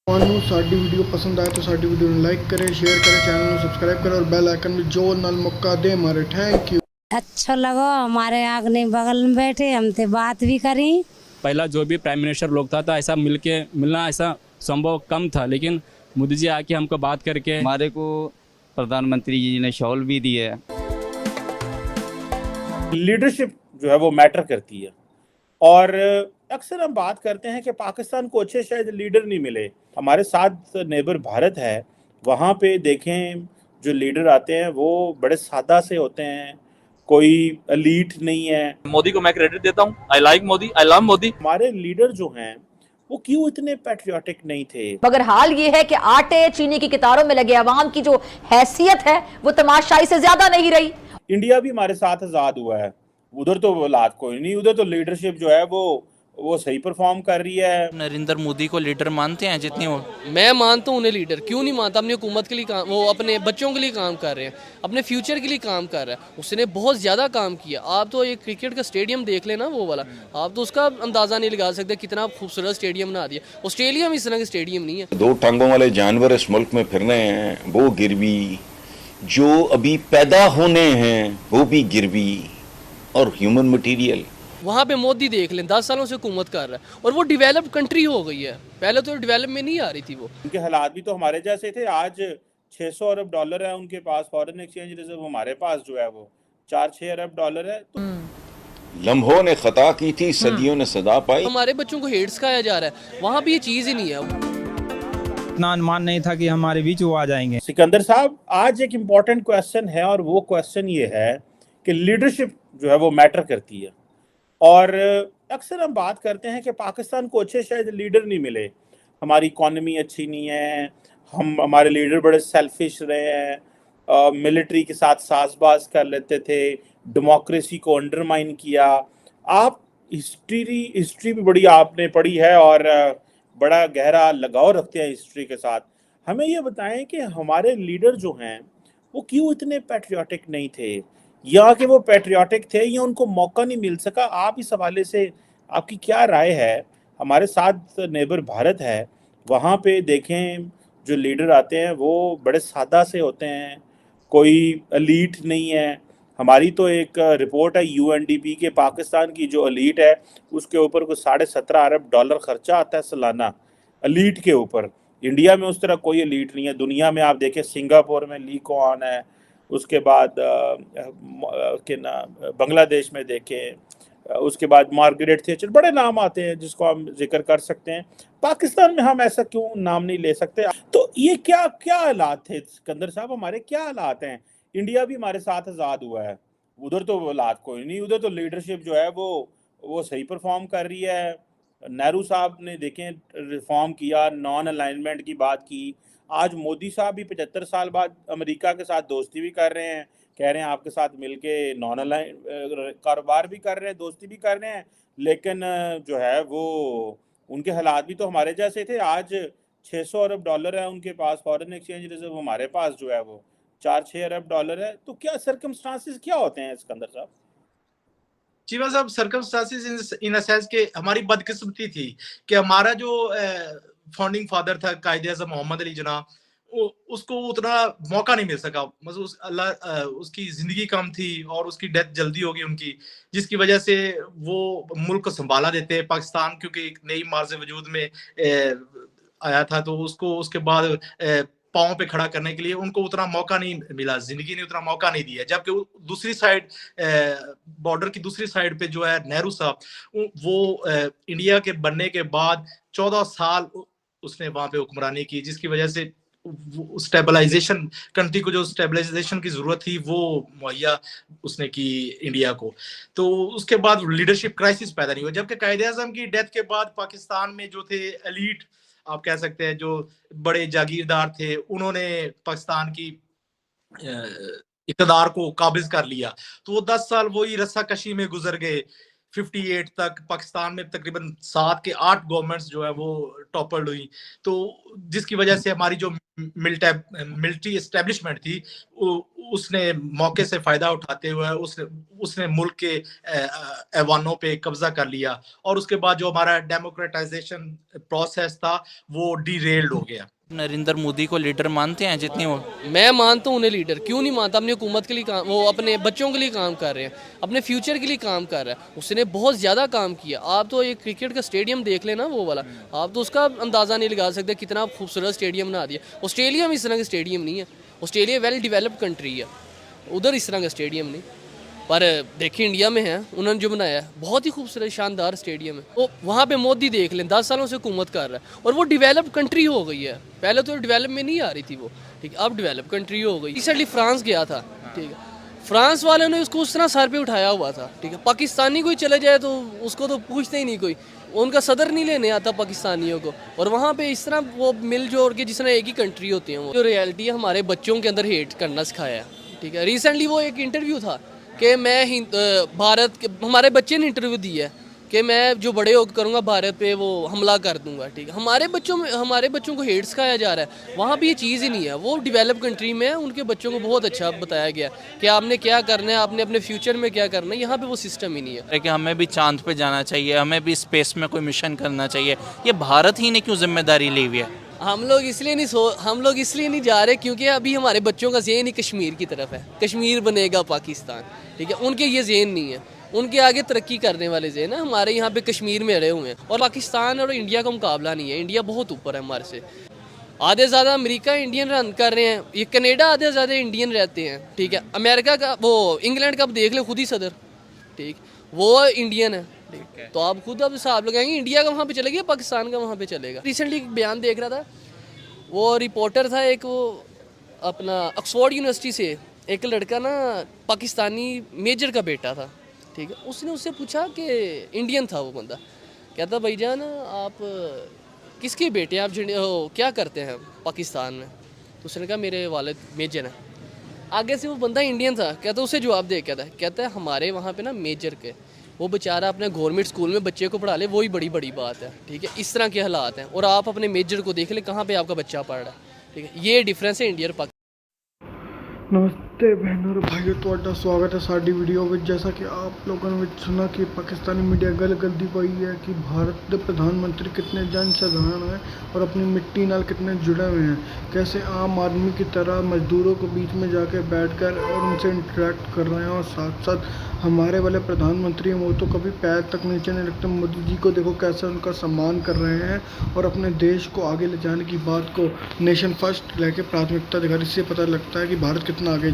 ਤੁਹਾਨੂੰ ਸਾਡੀ ਵੀਡੀਓ ਪਸੰਦ ਆਏ ਤਾਂ ਸਾਡੀ ਵੀਡੀਓ ਨੂੰ ਲਾਈਕ ਕਰੇ शेयर करें चैनल ਨੂੰ सब्सक्राइब करें और बेल आइकन में जोर नाल मौका दे हमारे थैंक यू। अच्छा लगा हमारे आगने बगल में बैठे हमसे बात भी करी। पहला जो भी प्राइम मिनिस्टर लोग था ऐसा मिलना ऐसा संभव कम था, लेकिन मोदी जी आके हमको बात करके हमारे को प्रधानमंत्री जी ने शॉल भी दी है। लीडरशिप जो है वो मैटर करती है और अक्सर हम बात करते हैं कि पाकिस्तान को अच्छे शायद लीडर नहीं मिले। हमारे साथ नेबर भारत है, वहाँ पे देखें जो लीडर आते हैं वो बड़े सादा से होते हैं, कोई एलीट नहीं है। मोदी को मैं क्रेडिट देता हूँ। I like Modi, I love Modi. हमारे लीडर जो हैं वो क्यों इतने पैट्रियोटिक नहीं थे? मगर हाल ये है कि आटे चीनी की कतारों में लगे अवाम की जो हैसियत है वो तमाशाई से ज्यादा नहीं रही। इंडिया भी हमारे साथ आज़ाद हुआ है, उधर तो औलाद कोई नहीं, उधर तो लीडरशिप जो है वो सही परफॉर्म कर रही है। नरेंद्र मोदी को लीडर मानते हैं जितनी वो? मैं मानता हूँ उन्हें लीडर, क्यों नहीं मानता। अपनी हुकूमत के लिए काम, वो अपने बच्चों के लिए काम कर रहे हैं, अपने फ्यूचर के लिए काम कर रहा है। उसने बहुत ज़्यादा काम किया। आप तो एक क्रिकेट का स्टेडियम देख लेना वो वाला, आप तो उसका अंदाज़ा नहीं लगा सकते कितना खूबसूरत स्टेडियम बना दिया। ऑस्ट्रेलिया में इस तरह के स्टेडियम नहीं है। 2 टांगों वाले जानवर इस मुल्क में फिर रहे हैं, वो गिरवी, जो अभी पैदा होने हैं वो भी गिरवी, और ह्यूमन मटीरियल। वहाँ पे मोदी देख लें 10 सालों से हुकूमत कर रहा है और वो डेवलप कंट्री हो गई है। पहले तो डेवलप में नहीं आ रही थी वो। उनके हालात भी तो हमारे जैसे थे। आज 600 अरब डॉलर है उनके पास फॉरेन एक्सचेंज रिजर्व, हमारे पास जो है वो 4-6 अरब डॉलर है। तो लम्हों ने खता की थी, सदियों ने सदा पाई। हमारे बच्चों को हेट सिखाया जा रहा है, वहाँ पे ये चीज़ ही नहीं है। इतना अनुमान नहीं था कि हमारे बीच वो आ जाएंगे। सिकंदर साहब, आज एक इम्पॉर्टेंट क्वेश्चन है और वो क्वेश्चन ये है कि लीडरशिप जो है वो मैटर करती है और अक्सर हम बात करते हैं कि पाकिस्तान को अच्छे शायद लीडर नहीं मिले। हमारी इकॉनमी अच्छी नहीं है, हमारे लीडर बड़े सेल्फिश रहे हैं, मिलिट्री के साथ साजबाज कर लेते थे, डेमोक्रेसी को अंडरमाइन किया। आप हिस्ट्री भी बड़ी आपने पढ़ी है और बड़ा गहरा लगाव रखते हैं हिस्ट्री के साथ। हमें ये बताएं कि हमारे लीडर जो हैं वो क्यों इतने पैट्रियोटिक नहीं थे, या कि वो पैट्रियोटिक थे या उनको मौका नहीं मिल सका? आप इस हवाले से आपकी क्या राय है? हमारे साथ नेबर भारत है, वहाँ पे देखें जो लीडर आते हैं वो बड़े सादा से होते हैं, कोई एलीट नहीं है। हमारी तो एक रिपोर्ट है यूएनडीपी के, पाकिस्तान की जो एलीट है उसके ऊपर कुछ 17.5 अरब डॉलर खर्चा आता है सालाना एलीट के ऊपर। इंडिया में उस तरह कोई एलीट नहीं है। दुनिया में आप देखें, सिंगापुर में ली कुआन है, उसके बाद बांग्लादेश में देखें, उसके बाद मार्गरेट थैचर, बड़े नाम आते हैं जिसको हम जिक्र कर सकते हैं। पाकिस्तान में हम ऐसा क्यों नाम नहीं ले सकते? तो ये क्या क्या हालात थे सिकंदर साहब, हमारे क्या हालात हैं? इंडिया भी हमारे साथ आज़ाद हुआ है, उधर तो हालात कोई नहीं, उधर तो लीडरशिप जो है वो सही परफॉर्म कर रही है। नेहरू साहब ने देखें रिफॉर्म किया, नॉन अलाइनमेंट की बात की। आज मोदी साहब भी 75 साल बाद अमेरिका के साथ दोस्ती भी कर रहे हैं, कह रहे हैं आपके साथ मिलके नॉन अलाइन कारोबार भी कर रहे हैं, दोस्ती भी कर रहे हैं, लेकिन जो है वो उनके हालात भी तो हमारे जैसे थे। आज 600 अरब डॉलर है उनके पास फॉरेन एक्सचेंज रिजर्व, हमारे पास जो है वो 4-6 अरब डॉलर है। तो क्या सर्कमस्टांसिस क्या होते हैं सिकंदर साहब? चीमा साहब, सर्कमस्टांसिस इन सेंस के हमारी बदकिस्मती थी कि हमारा जो फाउंडिंग फादर था कायदे आज़म मोहम्मद अली जिन्ना, उसको उतना मौका नहीं मिल सका। मतलब उसकी जिंदगी कम थी और उसकी डेथ जल्दी होगी उनकी, जिसकी वजह से वो मुल्क को संभाला देते पाकिस्तान, क्योंकि एक नई मार्ज वजूद में आया था, तो उसको उसके बाद पाँव पे खड़ा करने के लिए उनको उतना मौका नहीं मिला, जिंदगी ने उतना मौका नहीं दिया। जबकि दूसरी साइड, बॉर्डर की दूसरी साइड पे जो है नेहरू साहब, वो इंडिया के बनने के बाद 14 साल उसने वहां पे हुक्मरानी की, जिसकी वजह से स्टेबलाइजेशन, कंट्री को जो स्टेबलाइजेशन की जरूरत थी वो मुहैया उसने की इंडिया को। तो उसके बाद लीडरशिप क्राइसिस पैदा नहीं हुआ। जबकि कायदे आज़म की डेथ के बाद पाकिस्तान में जो थे एलीट, आप कह सकते हैं जो बड़े जागीरदार थे, उन्होंने पाकिस्तान की इक़्तिदार को काबिज कर लिया। तो वो 10 साल वही रस्साकशी में गुजर गए। 58 तक पाकिस्तान में तकरीबन 7 के 8 गवर्नमेंट्स जो है वो टॉपर्ड हुई, तो जिसकी वजह से हमारी जो मिलिट्री एस्टेब्लिशमेंट थी उसने मौके से फायदा उठाते हुए उसने मुल्क के ऐवानों पे कब्जा कर लिया, और उसके बाद जो हमारा डेमोक्रेटाइजेशन प्रोसेस था वो डीरेल्ड हो गया। नरेंद्र मोदी को लीडर मानते हैं जितनी वो? मैं मानता हूँ उन्हें लीडर, क्यों नहीं मानता। अपनी हुकूमत के लिए काम, वो अपने बच्चों के लिए काम कर रहे हैं, अपने फ्यूचर के लिए काम कर रहा है। उसने बहुत ज़्यादा काम किया। आप तो एक क्रिकेट का स्टेडियम देख लेना वो वाला, आप तो उसका अंदाज़ा नहीं लगा सकते कितना खूबसूरत स्टेडियम बना दिया। ऑस्ट्रेलिया में इस तरह का स्टेडियम नहीं है। ऑस्ट्रेलिया वेल डेवलप्ड कंट्री है, उधर इस तरह का स्टेडियम नहीं। पर देखिए इंडिया में है, उन्होंने जो बनाया है बहुत ही खूबसूरत शानदार स्टेडियम है। वो वहाँ पे मोदी देख लें 10 सालों से हुकूमत कर रहा है और वो डेवलप्ड कंट्री हो गई है। पहले तो डेवलप में नहीं आ रही थी वो, ठीक है, अब डेवलप कंट्री हो गई। रिसेंटली फ्रांस गया था, ठीक है, फ्रांस वालों ने उसको उस तरह सर पे उठाया हुआ था, ठीक है। पाकिस्तानी कोई चले जाए तो उसको तो पूछते ही नहीं कोई, उनका सदर नहीं लेने आता पाकिस्तानियों को। और वहाँ पे इस तरह वो मिल जोड़ के जिस तरह एक ही कंट्री होती है, वो जो रियलिटी है हमारे बच्चों के अंदर हेट करना सिखाया है, ठीक है। रिसेंटली वो एक इंटरव्यू था कि मैं भारत के, हमारे बच्चे ने इंटरव्यू दिया है कि मैं जो बड़े होकर करूँगा भारत पे वो हमला कर दूंगा, ठीक है। हमारे बच्चों को हेट सिखाया जा रहा है। वहाँ पे ये चीज़ ही नहीं है। वो डेवलप कंट्री में है, उनके बच्चों को बहुत अच्छा बताया गया कि आपने क्या करना है, आपने अपने फ्यूचर में क्या करना है। यहाँ पे वो सिस्टम ही नहीं है कि हमें भी चांद पे जाना चाहिए, हमें भी स्पेस में कोई मिशन करना चाहिए। ये भारत ही ने क्यों जिम्मेदारी ली हुई है? हम लोग इसलिए नहीं जा रहे क्योंकि अभी हमारे बच्चों का ज़हन ही कश्मीर की तरफ है। कश्मीर बनेगा पाकिस्तान, ठीक है। उनके ये ज़हन नहीं है, उनके आगे तरक्की करने वाले ज़हन है। हमारे यहाँ पे कश्मीर में अड़े हुए हैं। और पाकिस्तान और इंडिया का मुकाबला नहीं है, इंडिया बहुत ऊपर है हमारे से। आधे ज़्यादा अमेरिका इंडियन रन कर रहे हैं, ये कनाडा आधे ज़्यादा इंडियन रहते हैं, ठीक है। अमेरिका का वो इंग्लैंड का आप देख ले खुद ही सदर, ठीक, वो इंडियन है, ठीक है। तो आप खुद अब हिसाब लगाएंगे इंडिया का वहाँ पे चलेगा, पाकिस्तान का वहाँ पे चलेगा। रिसेंटली एक बयान देख रहा था, वो रिपोर्टर था एक, वो अपना ऑक्सफोर्ड यूनिवर्सिटी से एक लड़का ना पाकिस्तानी मेजर का बेटा था, ठीक है। उसने उससे पूछा कि इंडियन था वो बंदा, कहता भाईजान आप किसके बेटे हैं, आप क्या करते हैं पाकिस्तान में? तो उसने कहा मेरे वालिद मेजर हैं। आगे से वो बंदा इंडियन था, कहता उसे जवाब दे, कहता है हमारे वहाँ पे ना मेजर के, वो बेचारा अपने गवर्नमेंट स्कूल में बच्चे को पढ़ा ले, वही बड़ी बात है, ठीक है। इस तरह के हालात हैं। और आप अपने मेजर को देख ले कहाँ पे आपका बच्चा पढ़ रहा है, ठीक है। ये डिफरेंस है इंडिया और पाकिस्तान। नमस्ते बहनों और भाइयों, ਤੁਹਾਡਾ स्वागत है साड़ी वीडियो में। जैसा कि आप लोगों ने सुना कि पाकिस्तानी मीडिया गल करती पई है कि भारत के प्रधानमंत्री कितने जन साधारण हैं और अपनी मिट्टी नाल कितने जुड़े हुए हैं, कैसे आम आदमी की तरह मजदूरों के बीच में जाके बैठकर और उनसे इंटरेक्ट कर रहे हैं। और साथ साथ हमारे वाले प्रधानमंत्री हैं वो तो कभी पैर तक नीचे नहीं रखते। मोदी जी को देखो कैसे उनका सम्मान कर रहे हैं और अपने देश को आगे ले जाने की बात को नेशन फर्स्ट लेके प्राथमिकता दिखा रही। इससे पता लगता है कि भारत कितना आगे